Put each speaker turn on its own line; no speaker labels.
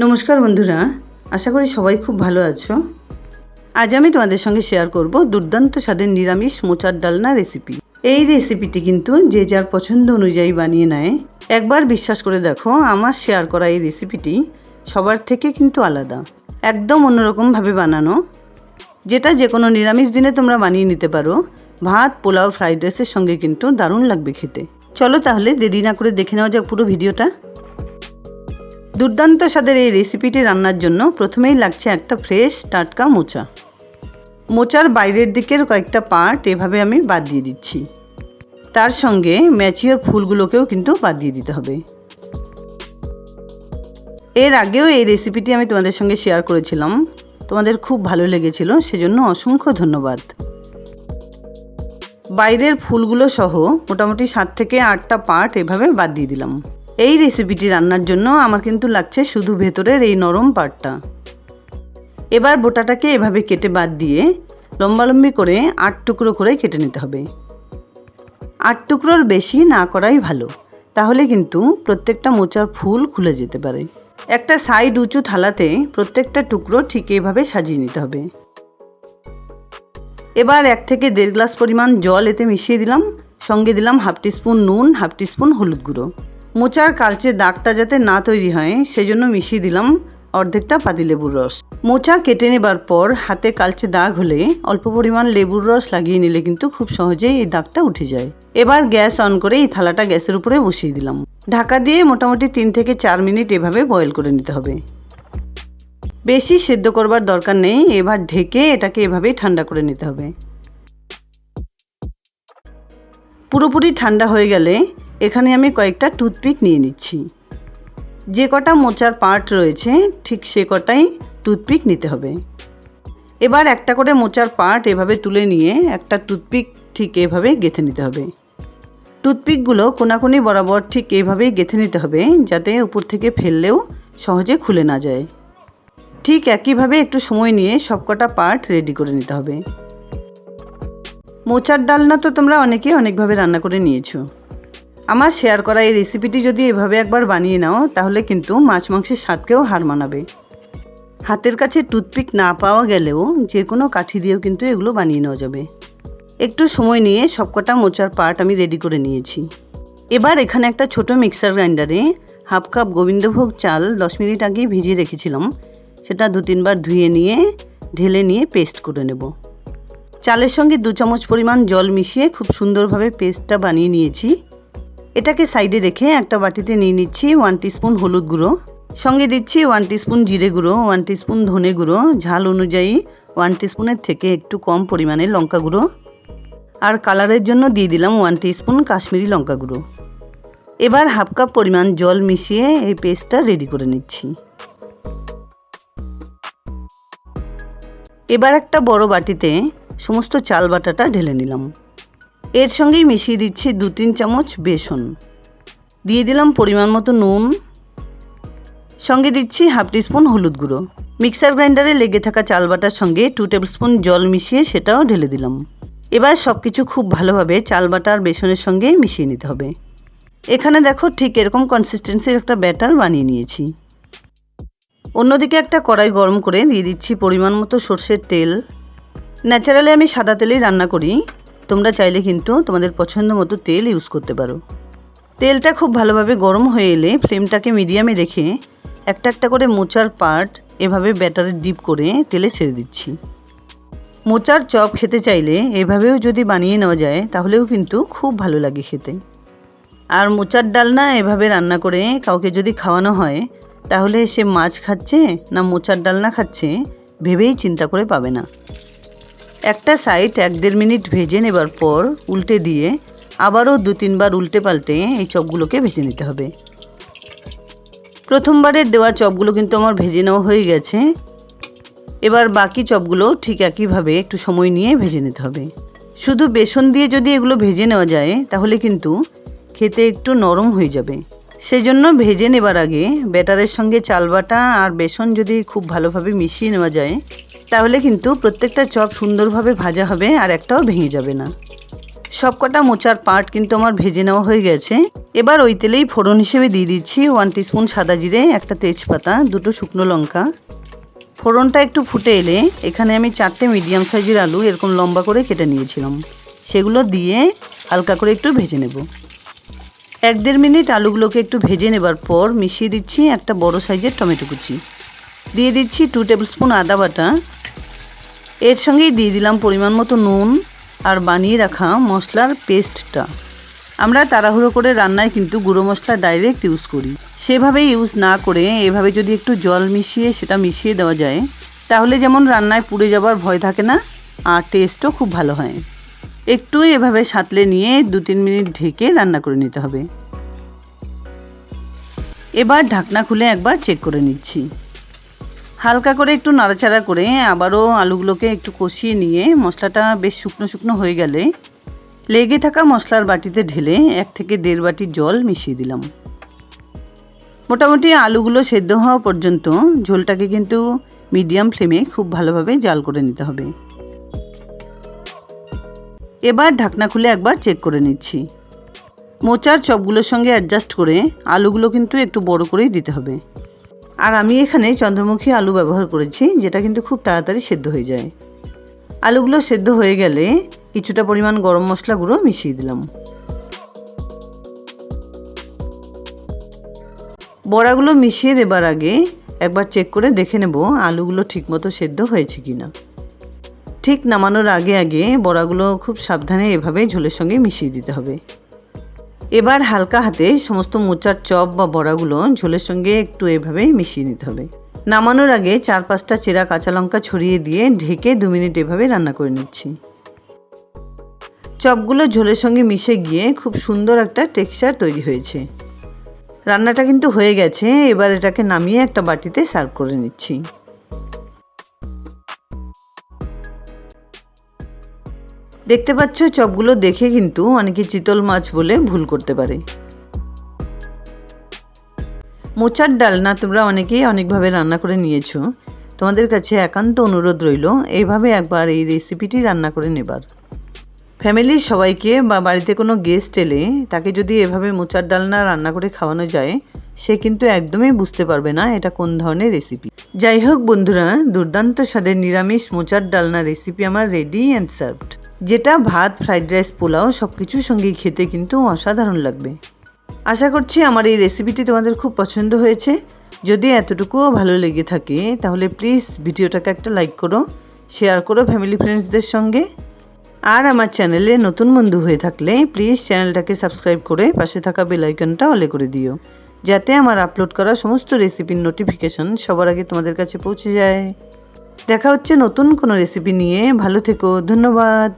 নমস্কার বন্ধুরা, আশা করি সবাই খুব ভালো আছো। আজ আমি তোমাদের সঙ্গে শেয়ার করব দুর্দান্ত স্বাদের নিরামিষ মোচার ডালনা রেসিপি। এই রেসিপিটি কিন্তু যে যার পছন্দ অনুযায়ী বানিয়ে নেয়। একবার বিশ্বাস করে দেখো, আমার শেয়ার করা এই রেসিপিটি সবার থেকে কিন্তু আলাদা, একদম অন্যরকমভাবে বানানো, যেটা যে কোনো নিরামিষ দিনে তোমরা বানিয়ে নিতে পারো। ভাত, পোলাও, ফ্রাইড রাইসের সঙ্গে কিন্তু দারুণ লাগবে খেতে। চলো তাহলে দেরি না করে দেখে নেওয়া যাক পুরো ভিডিওটা। দুর্দান্ত স্বাদের এই রেসিপিটি রান্নার জন্য প্রথমেই লাগছে একটা ফ্রেশ টাটকা মোচা। মোচার বাইরের দিকের কয়েকটা পার্ট এভাবে আমি বাদ দিয়ে দিচ্ছি। তার সঙ্গে ম্যাচিওর ফুলগুলোকেও কিন্তু বাদ দিয়ে দিতে হবে। এর আগেও এই রেসিপিটি আমি তোমাদের সঙ্গে শেয়ার করেছিলাম, তোমাদের খুব ভালো লেগেছিল, সেজন্য অসংখ্য ধন্যবাদ। বাইরের ফুলগুলো সহ মোটামুটি 7 থেকে 8টা পার্ট এভাবে বাদ দিয়ে দিলাম। এই রেসিপিটি রান্নার জন্য আমার কিন্তু লাগছে শুধু ভেতরের এই নরম পার্টটা। এবার বোটাটাকে এভাবে কেটে বাদ দিয়ে লম্বালম্বি করে 8 টুকরো করে কেটে নিতে হবে। 8 টুকরোর বেশি না করাই ভালো, তাহলে কিন্তু প্রত্যেকটা মোচার ফুল খুলে যেতে পারে। একটা সাইড উঁচু থালাতে প্রত্যেকটা টুকরো ঠিক এইভাবে সাজিয়ে নিতে হবে। এবার 1 থেকে 1.5 গ্লাস পরিমাণ জল এতে মিশিয়ে দিলাম, সঙ্গে দিলাম 1/2 টিস্পুন নুন, 1/2 টিস্পুন হলুদ গুঁড়ো। মোচার কালচে দাগটা যাতে না তৈরি হয় সেজন্য মিশিয়ে দিলাম অর্ধেকটা পাতিলেবুর রস। মোচা কেটে নেবার পর হাতে কালচে দাগ হলে অল্প পরিমাণ লেবুর রস লাগিয়ে নিলে কিন্তু খুব সহজেই এই দাগটা উঠে যায়। এবার গ্যাস অন করে এই থালাটা গ্যাসের উপরে বসিয়ে দিলাম। ঢাকা দিয়ে মোটামুটি 3 থেকে 4 মিনিট এভাবে বয়েল করে নিতে হবে। বেশি সেদ্ধ করবার দরকার নেই। এবার ঢেকে এটাকে এভাবেই ঠান্ডা করে নিতে হবে। পুরোপুরি ঠান্ডা হয়ে গেলে এখানে আমি কয়েকটা টুথপিক নিয়ে নিচ্ছি। যে কটা মোচার পার্ট রয়েছে ঠিক সে কটাই টুথপিক নিতে হবে। এবার একটা করে মোচার পার্ট এভাবে তুলে নিয়ে একটা টুথপিক ঠিক এভাবে গেঁথে নিতে হবে। টুথপিকগুলো কোনাকুনি বরাবর ঠিক এইভাবেই গেঁথে নিতে হবে, যাতে উপর থেকে ফেললেও সহজে খুলে না যায়। ঠিক একইভাবে একটু সময় নিয়ে সবকটা পার্ট রেডি করে নিতে হবে। মোচার ডালনা তো তোমরা অনেকেই অনেকভাবে রান্না করে নিয়েছো। আমার শেয়ার করা এই রেসিপিটি যদি এভাবে একবার বানিয়ে নাও, তাহলে কিন্তু মাছ মাংসের স্বাদকেও হার মানাবে। হাতের কাছে টুথপিক না পাওয়া গেলেও যে কোনো কাঠি দিয়েও কিন্তু এগুলো বানিয়ে নেওয়া যাবে। একটু সময় নিয়ে সবকটা মোচার পার্ট আমি রেডি করে নিয়েছি। এবার এখানে একটা ছোট মিক্সার গ্রাইন্ডারে 1/2 কাপ গোবিন্দভোগ চাল 10 মিনিট আগে ভিজিয়ে রেখেছিলাম, সেটা 2-3 বার ধুয়ে নিয়ে ঢেলে নিয়ে পেস্ট করে নেব। চালের সঙ্গে 2 চামচ পরিমাণ জল মিশিয়ে খুব সুন্দরভাবে পেস্টটা বানিয়ে নিয়েছি। এটাকে সাইডে রেখে একটা বাটিতে নিয়ে নিচ্ছি 1 টিস্পুন হলুদ গুঁড়ো, সঙ্গে দিচ্ছি 1 টিস্পুন জিরে গুঁড়ো, 1 টিস্পুন ধনে গুঁড়ো, ঝাল অনুযায়ী 1 টিস্পুনের থেকে একটু কম পরিমাণে লঙ্কা গুঁড়ো, আর কালারের জন্য দিয়ে দিলাম 1 টিস্পুন কাশ্মীরি লঙ্কা গুঁড়ো। এবার 1/2 কাপ পরিমাণ জল মিশিয়ে এই পেস্টটা রেডি করে নিচ্ছি। এবার একটা বড় বাটিতে সমস্ত চাল বাটাটা ঢেলে নিলাম। এর সঙ্গেই মিশিয়ে দিচ্ছি 2-3 চামচ বেসন, দিয়ে দিলাম পরিমাণ মতো নুন, সঙ্গে দিচ্ছি 1/2 টিস্পুন হলুদ গুঁড়ো। মিক্সার গ্রাইন্ডারে লেগে থাকা চাল বাটার সঙ্গে 2 টেবিলস্পুন জল মিশিয়ে সেটাও ঢেলে দিলাম। এবার সব কিছু খুব ভালোভাবে চাল বাটা আর বেসনের সঙ্গে মিশিয়ে নিতে হবে। এখানে দেখো ঠিক এরকম কনসিস্টেন্সির একটা ব্যাটার বানিয়ে নিয়েছি। অন্যদিকে একটা কড়াই গরম করে দিয়ে দিচ্ছি পরিমাণ মতো সরষের তেল। ন্যাচারালি আমি সাদা তেলেই রান্না করি, তোমরা চাইলে কিন্তু তোমাদের পছন্দ মতো তেল ইউজ করতে পারো। তেলটা খুব ভালোভাবে গরম হয়ে এলে ফ্লেমটাকে মিডিয়ামে রেখে একটা একটা করে মোচার পার্ট এভাবে ব্যাটারে ডিপ করে তেলে ছেড়ে দিচ্ছি। মোচার চপ খেতে চাইলে এভাবেও যদি বানিয়ে নেওয়া যায় তাহলেও কিন্তু খুব ভালো লাগে খেতে। আর মোচার ডালনা এভাবে রান্না করে কাউকে যদি খাওয়ানো হয়, তাহলে সে মাছ খাচ্ছে না মোচার ডালনা খাচ্ছে ভেবেই চিন্তা করে পাবে না। একটা সাইড 1-1.5 মিনিট ভেজে নেবার পর উল্টে দিয়ে আবারও 2-3 বার উল্টে পাল্টে এই চপগুলোকে ভেজে নিতে হবে। প্রথমবারের দেওয়া চপগুলো কিন্তু আমার ভেজে নেওয়া হয়ে গেছে। এবার বাকি চপগুলো ঠিক একইভাবে একটু সময় নিয়ে ভেজে নিতে হবে। শুধু বেসন দিয়ে যদি এগুলো ভেজে নেওয়া যায় তাহলে কিন্তু খেতে একটু নরম হয়ে যাবে। সেজন্য ভেজে নেবার আগে ব্যাটারের সঙ্গে চাল বাটা আর বেসন যদি খুব ভালোভাবে মিশিয়ে নেওয়া যায়, তাহলে কিন্তু প্রত্যেকটা চপ সুন্দরভাবে ভাজা হবে আর একটাও ভেঙে যাবে না। সবকটা মোচার পার্ট কিন্তু আমার ভেজে নেওয়া হয়ে গেছে। এবার ওই তেলেই ফোড়ন হিসেবে দিয়ে দিচ্ছি 1 টিস্পুন সাদা জিরে, একটা তেজপাতা, 2টো শুকনো লঙ্কা। ফোড়নটা একটু ফুটে এলে এখানে আমি 4টে মিডিয়াম সাইজের আলু এরকম লম্বা করে কেটে নিয়েছিলাম, সেগুলো দিয়ে হালকা করে একটু ভেজে নেব। 1-1.5 মিনিট আলুগুলোকে একটু ভেজে নেবার পর মিশিয়ে দিচ্ছি একটা বড় সাইজের টমেটো কুচি, দিয়ে দিচ্ছি 2 টেবিলস্পুন আদা বাটা। এর সঙ্গেই দিয়ে দিলাম পরিমাণ মতো নুন আর বানিয়ে রাখা মশলার পেস্টটা। আমরা তাড়াহুড়ো করে রান্নায় কিন্তু গুঁড়ো মশলা ডাইরেক্ট ইউজ করি, সেভাবে ইউজ না করে এভাবে যদি একটু জল মিশিয়ে সেটা মিশিয়ে দেওয়া যায় তাহলে যেমন রান্নায় পুড়ে যাবার ভয় থাকে না, আর টেস্টও খুব ভালো হয়। একটু এভাবে সাঁতলে নিয়ে 2-3 মিনিট ঢেকে রান্না করে নিতে হবে। এবার ঢাকনা খুলে একবার চেক করে নিচ্ছি। হালকা করে একটু নাড়াচাড়া করে আবারও আলুগুলোকে একটু কষিয়ে নিয়ে মশলাটা বেশ শুকনো শুকনো হয়ে গেলে লেগে থাকা মশলার বাটিতে ঢেলে 1 থেকে 1.5 বাটি জল মিশিয়ে দিলাম। মোটামুটি আলুগুলো সেদ্ধ হওয়া পর্যন্ত ঝোলটাকে কিন্তু মিডিয়াম ফ্লেমে খুব ভালোভাবে জাল করে নিতে হবে। এবার ঢাকনা খুলে একবার চেক করে নিচ্ছি। মোচার চপগুলোর সঙ্গে অ্যাডজাস্ট করে আলুগুলো কিন্তু একটু বড় করেই দিতে হবে। আর আমি এখানে চন্দ্রমুখী আলু ব্যবহার করেছি, যেটা কিন্তু খুব তাড়াতাড়ি সেদ্ধ হয়ে যায়। আলুগুলো সেদ্ধ হয়ে গেলে কিছুটা পরিমাণ গরম মশলা গুঁড়ো মিশিয়ে দিলাম। বড়াগুলো মিশিয়ে দেবার আগে একবার চেক করে দেখে নেব আলুগুলো ঠিকমতো সেদ্ধ হয়েছে কিনা। ঠিক নামানোর আগে আগে বড়াগুলো খুব সাবধানে এভাবে ঝোলের সঙ্গে মিশিয়ে দিতে হবে। এবার হালকা হাতে সমস্ত মোচার চপ বা বড়াগুলো ঝোলের সঙ্গে একটু এভাবে মিশিয়ে নিতে হবে। নামানোর আগে 4-5টা চেরা কাঁচা লঙ্কা ছড়িয়ে দিয়ে ঢেকে 2 মিনিট এভাবে রান্না করে নিচ্ছি। চপগুলো ঝোলের সঙ্গে মিশে গিয়ে খুব সুন্দর একটা টেক্সচার তৈরি হয়েছে। রান্নাটা কিন্তু হয়ে গেছে। এবার এটাকে নামিয়ে একটা বাটিতে সার্ভ করে নিচ্ছি। দেখতে পাচ্ছ চপগুলো দেখে কিন্তু অনেকে চিতল মাছ বলে ভুল করতে পারে। মোচার ডালনা তোমরা অনেকেই অনেকভাবে রান্না করে নিয়েছো, তোমাদের কাছে একান্ত অনুরোধ রইল এইভাবে একবার এই রেসিপিটি রান্না করে নেবার। ফ্যামিলির সবাইকে বা বাড়িতে কোনো গেস্ট এলে তাকে যদি এভাবে মোচার ডালনা রান্না করে খাওয়ানো যায়, সে কিন্তু একদমই বুঝতে পারবে না এটা কোন ধরনের রেসিপি। যাই হোক বন্ধুরা, দুর্দান্ত স্বাদের নিরামিষ মোচার ডালনা রেসিপি আমার রেডি অ্যান্ড সার্ভড, যেটা ভাত, ফ্রাইড রাইস, পোলাও সব কিছুর সঙ্গেই খেতে কিন্তু অসাধারণ লাগবে। আশা করছি আমার এই রেসিপিটি তোমাদের খুব পছন্দ হয়েছে। যদি এতটুকুও ভালো লেগে থাকে তাহলে প্লিজ ভিডিওটাকে একটা লাইক করো, শেয়ার করো ফ্যামিলি ফ্রেন্ডসদের সঙ্গে। আর আমার চ্যানেলে নতুন বন্ধু হয়ে থাকলে প্লিজ চ্যানেলটাকে সাবস্ক্রাইব করে পাশে থাকা বেল আইকনটা অলে করে দিও, যাতে আমার আপলোড করা সমস্ত রেসিপির নোটিফিকেশন সবার আগে তোমাদের কাছে পৌঁছে যায়। দেখা হচ্ছে নতুন কোনো রেসিপি নিয়ে। ভালো থেকো, ধন্যবাদ।